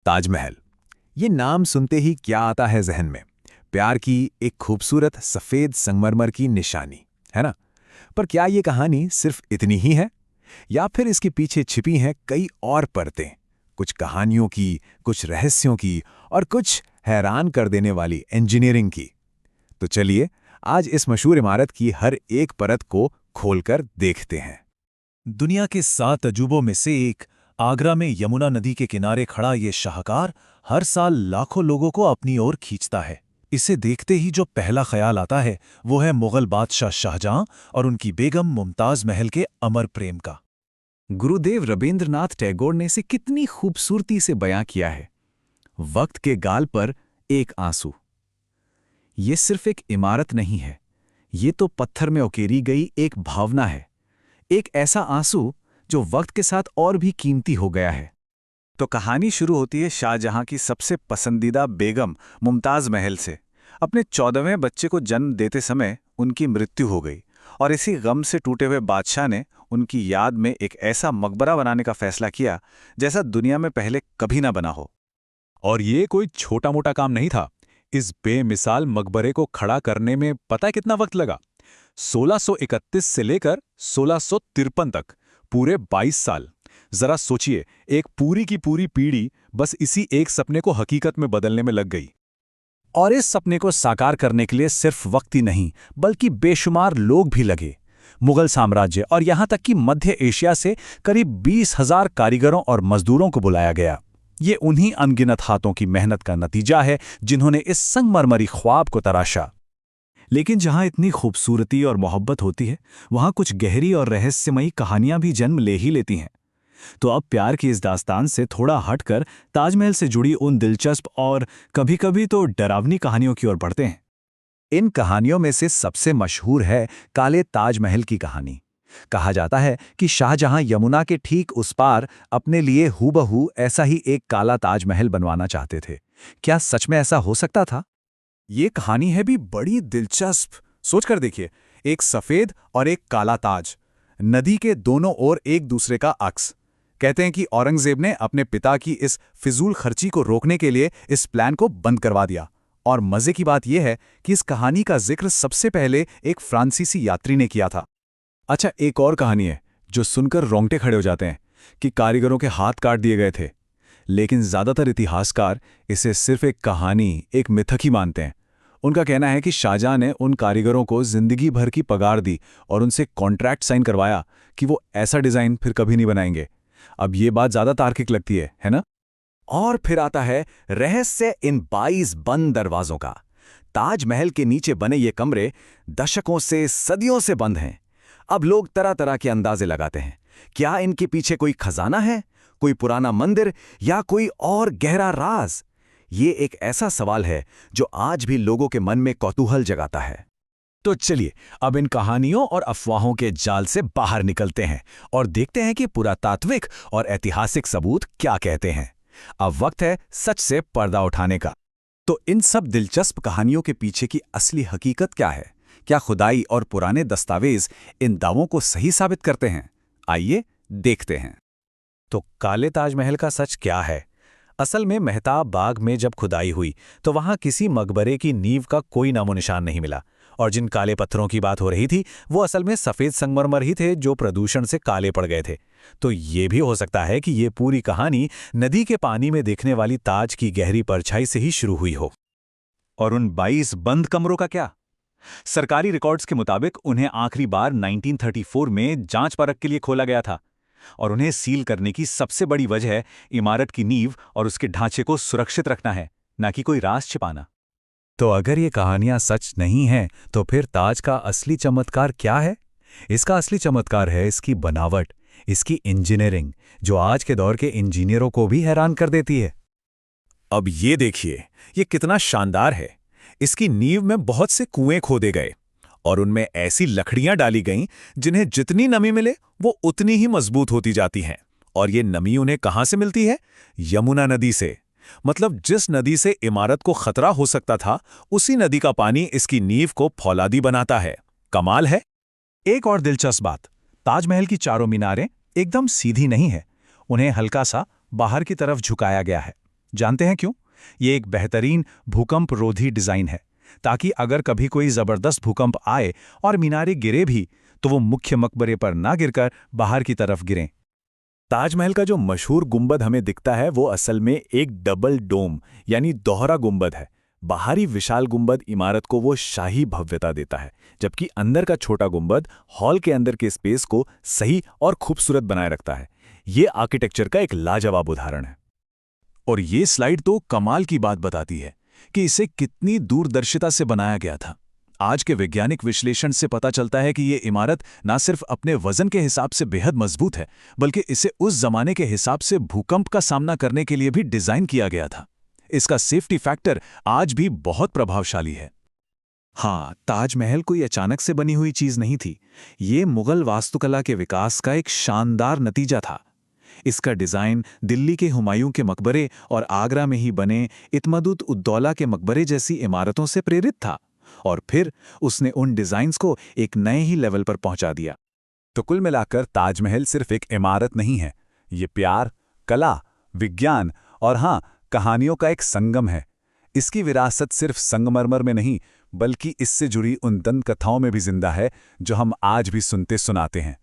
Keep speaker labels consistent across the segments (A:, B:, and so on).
A: ताजमहल। ये नाम सुनते ही क्या आता है जहन में? प्यार की एक खूबसूरत सफ़ेद संगमरमर की निशानी, है ना? पर क्या ये कहानी सिर्फ इतनी ही है? या फिर इसके पीछे छिपी हैं कई और परतें? कुछ कहानियों की, कुछ रहस्यों की और कुछ हैरान कर देने वाली इंजीनियरिंग की। तो चलिए, आज इस मशहूर इमारत की हर एक परत को खोलकर देखते हैं।
B: दुनिया के 7 अजूबों में से एक, आगरा में यमुना नदी के किनारे खड़ा ये शाहकार हर साल लाखों लोगों को अपनी ओर खींचता है। इसे देखते ही जो पहला ख्याल आता है वो है मुगल बादशाह शाहजहां और उनकी बेगम मुमताज महल के अमर प्रेम का।
A: गुरुदेव रवींद्रनाथ टैगोर ने इसे कितनी खूबसूरती से बयां किया है। वक्त के गाल पर एक आंसू। ये सिर्फ एक इमारत नहीं है, ये तो पत्थर में उकेरी गई एक भावना है। एक ऐसा आंसू जो वक्त के साथ और भी कीमती हो गया है। तो कहानी शुरू होती है शाहजहां की सबसे पसंदीदा बेगम मुमताज महल से। अपने 14वें बच्चे को जन्म देते समय उनकी मृत्यु हो गई और इसी गम से टूटे हुए बादशाह ने उनकी याद में एक ऐसा मकबरा बनाने का फैसला किया जैसा दुनिया में पहले कभी ना बना हो।
B: और ये कोई छोटा मोटा काम नहीं था। इस बेमिसाल मकबरे को खड़ा करने में पता है कितना वक्त लगा? 1631 से लेकर 1653 तक, पूरे 22 साल। जरा सोचिए, एक पूरी की पूरी पीढ़ी बस इसी एक सपने को हकीकत में बदलने में लग गई।
A: और इस सपने को साकार करने के लिए सिर्फ वक्त ही नहीं, बल्कि बेशुमार लोग भी लगे। मुगल साम्राज्य और यहां तक कि मध्य एशिया से करीब 20,000 कारीगरों और मजदूरों को बुलाया गया। ये उन्हीं अनगिनत हाथों की मेहनत का नतीजा है जिन्होंने इस संगमरमरी ख्वाब को तराशा।
B: लेकिन जहां इतनी खूबसूरती और मोहब्बत होती है, वहां कुछ गहरी और रहस्यमयी कहानियां भी जन्म ले ही लेती हैं। तो अब प्यार की इस दास्तान से थोड़ा हटकर ताजमहल से जुड़ी उन दिलचस्प और कभी-कभी तो डरावनी कहानियों की ओर बढ़ते हैं।
A: इन कहानियों में से सबसे मशहूर है काले ताजमहल की कहानी। कहा जाता है कि शाहजहां यमुना के ठीक उस पार अपने लिए हूबहू ऐसा ही एक काला ताजमहल बनवाना चाहते थे। क्या सच में ऐसा हो सकता था? ये कहानी है भी बड़ी दिलचस्प। सोचकर देखिए, एक सफेद और एक काला ताज, नदी के दोनों ओर एक दूसरे का अक्स। कहते हैं कि औरंगजेब ने अपने पिता की इस फिजूल खर्ची को रोकने के लिए इस प्लान को बंद करवा दिया। और मजे की बात यह है कि इस कहानी का जिक्र सबसे पहले एक फ्रांसीसी यात्री ने किया था। अच्छा, एक और कहानी है जो सुनकर रोंगटे खड़े हो जाते हैं कि कारीगरों के हाथ काट दिए गए थे। लेकिन ज्यादातर इतिहासकार इसे सिर्फ एक कहानी, एक मिथक ही मानते हैं। उनका कहना है कि शाहजहां ने उन कारीगरों को जिंदगी भर की पगार दी और उनसे कॉन्ट्रैक्ट साइन करवाया कि वो ऐसा डिजाइन फिर कभी नहीं बनाएंगे। अब ये बात ज्यादा तार्किक लगती है ना? और फिर आता है रहस्य इन 22 बंद दरवाजों का। ताजमहल के नीचे बने ये कमरे दशकों से, सदियों से बंद हैं। अब लोग तरह तरह के अंदाजे लगाते हैं। क्या इनके पीछे कोई खजाना है, कोई पुराना मंदिर या कोई और गहरा राज? ये एक ऐसा सवाल है जो आज भी लोगों के मन में कौतूहल जगाता है। तो चलिए, अब इन कहानियों और अफवाहों के जाल से बाहर निकलते हैं और देखते हैं कि पुरातात्विक और ऐतिहासिक सबूत क्या कहते हैं। अब वक्त है सच से पर्दा उठाने का। तो इन सब दिलचस्प कहानियों के पीछे की असली हकीकत क्या है? क्या खुदाई और पुराने दस्तावेज इन दावों को सही साबित करते हैं? आइए देखते हैं। तो काले ताजमहल का सच क्या है? असल में मेहताब बाग में जब खुदाई हुई तो वहां किसी मकबरे की नींव का कोई नामो निशान नहीं मिला। और जिन काले पत्थरों की बात हो रही थी वो असल में सफेद संगमरमर ही थे जो प्रदूषण से काले पड़ गए थे। तो ये भी हो सकता है कि ये पूरी कहानी नदी के पानी में दिखने वाली ताज की गहरी परछाई से ही शुरू हुई हो। और उन 22 बंद कमरों का क्या? सरकारी रिकॉर्ड्स के मुताबिक उन्हें आखिरी बार 1934 में जांच परख के लिए खोला गया था। और उन्हें सील करने की सबसे बड़ी वजह इमारत की नींव और उसके ढांचे को सुरक्षित रखना है, न कि कोई राज छिपाना। तो अगर ये कहानियां सच नहीं हैं, तो फिर ताज का असली चमत्कार क्या है? इसका असली चमत्कार है इसकी बनावट, इसकी इंजीनियरिंग, जो आज के दौर के इंजीनियरों को भी हैरान कर देती है। अब ये देखिए, ये कितना शानदार है। इसकी नींव में बहुत से कुएं खोदे गए और उनमें ऐसी लकड़ियां डाली गईं जिन्हें जितनी नमी मिले वो उतनी ही मजबूत होती जाती हैं। और ये नमी उन्हें कहां से मिलती है? यमुना नदी से। मतलब जिस नदी से इमारत को खतरा हो सकता था, उसी नदी का पानी इसकी नींव को फौलादी बनाता है। कमाल है। एक और दिलचस्प बात, ताजमहल की चारों मीनारें एकदम सीधी नहीं है, उन्हें हल्का सा बाहर की तरफ झुकाया गया है। जानते हैं क्यों? ये एक बेहतरीन भूकंप रोधी डिजाइन है, ताकि अगर कभी कोई जबरदस्त भूकंप आए और मीनारें गिरे भी तो वो मुख्य मकबरे पर ना गिरकर बाहर की तरफ गिरें।
B: ताजमहल का जो मशहूर गुंबद हमें दिखता है वो असल में एक डबल डोम यानी दोहरा गुंबद है। बाहरी विशाल गुंबद इमारत को वो शाही भव्यता देता है, जबकि अंदर का छोटा गुंबद हॉल के अंदर के स्पेस को सही और खूबसूरत बनाए रखता है। ये आर्किटेक्चर का एक लाजवाब उदाहरण है। और ये स्लाइड तो कमाल की बात बताती है कि इसे कितनी दूरदर्शिता से बनाया गया था। आज के वैज्ञानिक विश्लेषण से पता चलता है कि ये इमारत न सिर्फ अपने वजन के हिसाब से बेहद मजबूत है, बल्कि इसे उस जमाने के हिसाब से भूकंप का सामना करने के लिए भी डिजाइन किया गया था। इसका सेफ्टी फैक्टर आज भी बहुत प्रभावशाली है। हाँ, ताजमहल कोई अचानक से बनी हुई चीज नहीं थी। ये मुगल वास्तुकला के विकास का एक शानदार नतीजा था। इसका डिजाइन दिल्ली के हुमायूं के मकबरे और आगरा में ही बने इत्मदुद उद्दौला के मकबरे जैसी इमारतों से प्रेरित था, और फिर उसने उन डिजाइन्स को एक नए ही लेवल पर पहुंचा दिया।
A: तो कुल मिलाकर ताजमहल सिर्फ एक इमारत नहीं है, ये प्यार, कला, विज्ञान और हाँ, कहानियों का एक संगम है। इसकी विरासत सिर्फ संगमरमर में नहीं, बल्कि इससे जुड़ी उन दंत कथाओं में भी जिंदा है जो हम आज भी सुनते सुनाते हैं।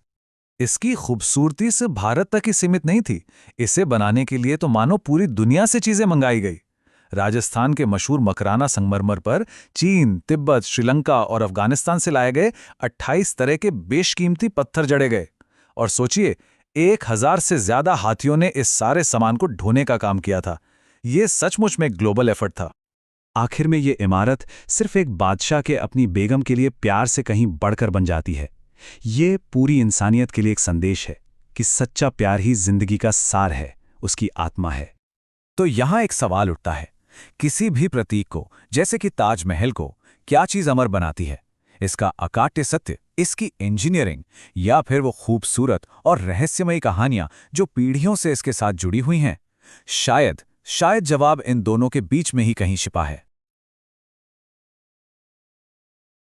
A: इसकी खूबसूरती सिर्फ भारत तक ही सीमित नहीं थी। इसे बनाने के लिए तो मानो पूरी दुनिया से चीजें मंगाई गई। राजस्थान के मशहूर मकराना संगमरमर पर चीन, तिब्बत, श्रीलंका और अफगानिस्तान से लाए गए 28 तरह के बेशकीमती पत्थर जड़े गए। और सोचिए, 1000 से ज्यादा हाथियों ने इस सारे सामान को ढोने का काम किया था। ये सचमुच में ग्लोबल एफर्ट था। आखिर में ये इमारत सिर्फ एक बादशाह के अपनी बेगम के लिए प्यार से कहीं बढ़कर बन जाती है। ये पूरी इंसानियत के लिए एक संदेश है कि सच्चा प्यार ही जिंदगी का सार है, उसकी आत्मा है। तो यहां एक सवाल उठता है, किसी भी प्रतीक को, जैसे कि ताजमहल को, क्या चीज अमर बनाती है? इसका अकाट्य सत्य, इसकी इंजीनियरिंग, या फिर वो खूबसूरत और रहस्यमयी कहानियां जो पीढ़ियों से इसके साथ जुड़ी हुई हैं? शायद जवाब इन दोनों के बीच में ही कहीं छिपा है।